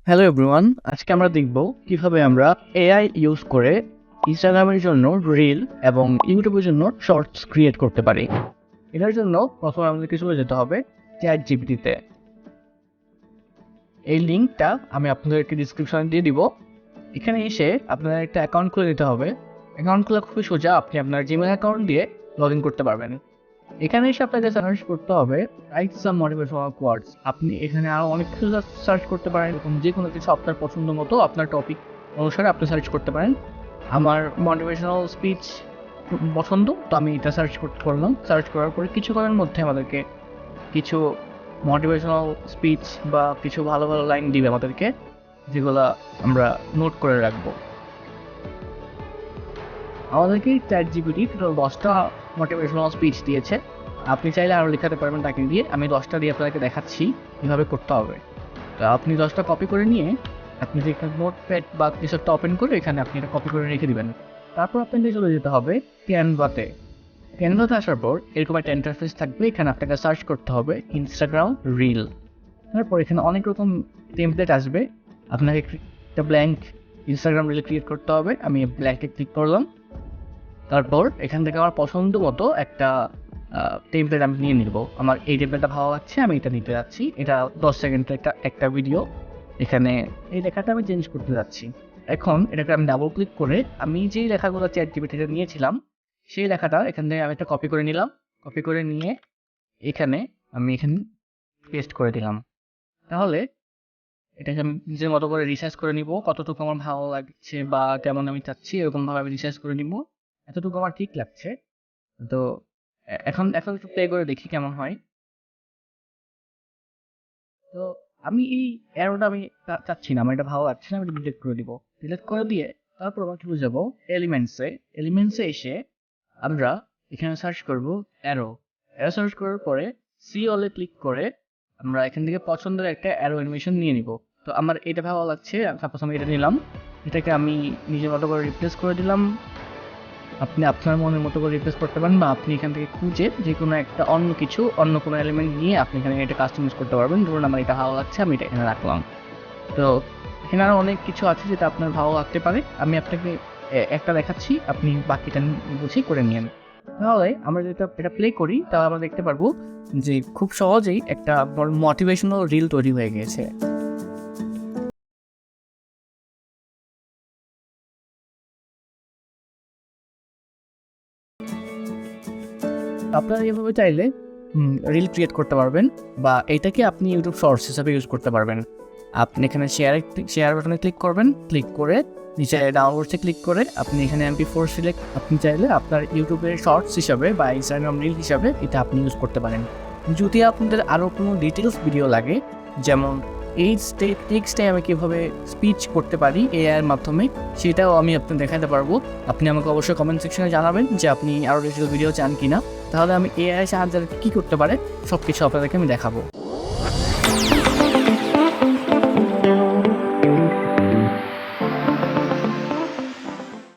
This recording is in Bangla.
হ্যালো এভরিওয়ান, আজকে আমরা দেখব কিভাবে আমরা এআই ইউজ করে ইনস্টাগ্রামের জন্য রিল এবং ইউটিউবের জন্য শর্টস ক্রিয়েট করতে পারি। এটার জন্য প্রথমে আমাদেরকে চলে যেতে হবে চ্যাট জিপিটিতে। এই লিঙ্কটা আমি আপনাদেরকে ডিসক্রিপশনে দিয়ে দিব। এখানে এসে আপনাদের একটা অ্যাকাউন্ট খুলে নিতে হবে। অ্যাকাউন্ট খোলা খুবই সোজা, আপনি আপনার জিমেল অ্যাকাউন্ট দিয়ে লগ ইন করতে পারবেন। এখানে এসে আপনাকে সার্চ করতে হবে রাইট সাম মোটিভেশনাল কোয়ার্ডস। আপনি এখানে আরও অনেক কিছু সার্চ করতে পারেন, এরকম যে কোনো কিছু আপনার পছন্দ মতো আপনার টপিক অনুসারে আপনি সার্চ করতে পারেন। আমার মোটিভেশনাল স্পিচ পছন্দ, তো আমি এটা করলাম। সার্চ করার পরে কিছুক্ষণের মধ্যে আমাদেরকে কিছু মোটিভেশনাল স্পিচ বা কিছু ভালো ভালো লাইন দিবে আমাদেরকে, যেগুলো আমরা নোট করে রাখবো। আমাদেরকে চ্যাট জিপিটি টোটাল 10টা মোটিভেশনাল স্পিচ দিয়েছে। আপনি চাইলে আরও লেখাতে পারবেন তাকে দিয়ে। আমি 10টা দিয়ে আপনাকে দেখাচ্ছি কীভাবে করতে হবে। তো আপনি 10টা কপি করে নিয়ে আপনি যে নোটপ্যাড বা কিছু একটা ওপেন করে এখানে আপনি এটা কপি করে রেখে দিবেন। তারপর আপনাকে চলে যেতে হবে ক্যানভাতে। ক্যানভাতে আসার পর এরকম একটা ইন্টারফেস থাকবে। এখানে আপনাকে সার্চ করতে হবে ইনস্টাগ্রাম রিল। তারপর এখানে অনেক রকম টেমপ্লেট আসবে। আপনাকে একটা ব্ল্যাঙ্ক ইনস্টাগ্রাম রিল ক্রিয়েট করতে হবে। আমি ব্ল্যাঙ্কে ক্লিক করলাম। তারপর এখান থেকে আমার পছন্দ মতো একটা টেমপ্লেট আমি নিয়ে নিব। আমার এই টেমপ্লেটটা ভালো লাগছে, আমি এটা নিতে যাচ্ছি। এটা 10 সেকেন্ডের একটা ভিডিও। এখানে এই লেখাটা আমি চেঞ্জ করতে যাচ্ছি। এখন এটাকে আমি ডাবল ক্লিক করে আমি যেই লেখাগুলো চ্যাট জিপিটি থেকে নিয়েছিলাম সেই লেখাটা এখান থেকে আমি একটা কপি করে নিলাম। কপি করে নিয়ে এখানে পেস্ট করে দিলাম। তাহলে এটাকে আমি নিজের মতো করে রিসার্চ করে নিব, কতটুকু আমার ভালো লাগছে বা কেমন আমি চাচ্ছি এরকমভাবে আমি রিসার্চ করে নিব। এতটুকু আমার ঠিক লাগছে। তো এখন এখন একটু প্লে করে দেখি কেমন হয়। তো আমি এই অ্যারোটা আমি চাচ্ছি না, আমার এটা ভালো লাগছে না, আমি ডিলিট করে দিব। ডিলিট করে দিয়ে তারপর আমরা চলে যাবো এলিমেন্টসে। এলিমেন্টসে এসে আমরা এখানে সার্চ করব অ্যারো। অ্যারো সার্চ করার পরে সি অলে ক্লিক করে আমরা এখান থেকে পছন্দের একটা অ্যারো অ্যানিমেশন নিয়ে নিব। তো আমার এটা ভালো লাগছে, সাপোজ আমি এটা নিলাম। এটাকে আমি নিজের মতো করে রিপ্লেস করে দিলাম। আপনি আপনার মনের মতো করে রিপ্লেস করতে পারেন বা আপনি এখান থেকে খুঁজে যে কোনো একটা অন্য কোনো এলিমেন্ট নিয়ে আপনি এখানে এটা কাস্টমাইজ করতে পারবেন। ধরুন আমার এটা ভালো লাগছে, আমি এটা এখানে রাখলাম। তো এখানে আরও অনেক কিছু আছে যেটা আপনার ভালো লাগতে পারে। আমি আপনাকে একটা দেখাচ্ছি, আপনি বাকিটা বুঝে করে নিন। তাহলে আমরা যেটা এটা প্লে করি তাহলে আমরা দেখতে পারবো যে খুব সহজেই একটা মোটিভেশনাল রিল তৈরি হয়ে গেছে। আপনারা এভাবে চাইলে রিল ক্রিয়েট করতে পারবেন বা এইটাকে আপনি ইউটিউব শর্টস হিসাবে ইউজ করতে পারবেন। আপনি এখানে শেয়ার বাটনে ক্লিক করবেন। ক্লিক করে নিচে ডাউনলোডসে ক্লিক করে আপনি এখানে MP4 সিলেক্ট, আপনি চাইলে আপনার ইউটিউবের শর্টস হিসাবে বা ইনস্টাগ্রাম রিল হিসাবে এটা আপনি ইউজ করতে পারেন। যদি আপনাদের আরও কোনো ডিটেলস ভিডিও লাগে, যেমন এই টেক্সটে আমি কীভাবে স্পিচ করতে পারি এআইয়ের মাধ্যমে, সেটাও আমি আপনাকে দেখাতে পারবো। আপনি আমাকে অবশ্যই কমেন্ট সেকশনে জানাবেন যে আপনি আরও ডিটেল ভিডিও চান কিনা। তাহলে আমি এআই সাহায্যে কী করতে পারে সব কিছু আপনাদেরকে আমি দেখাবো।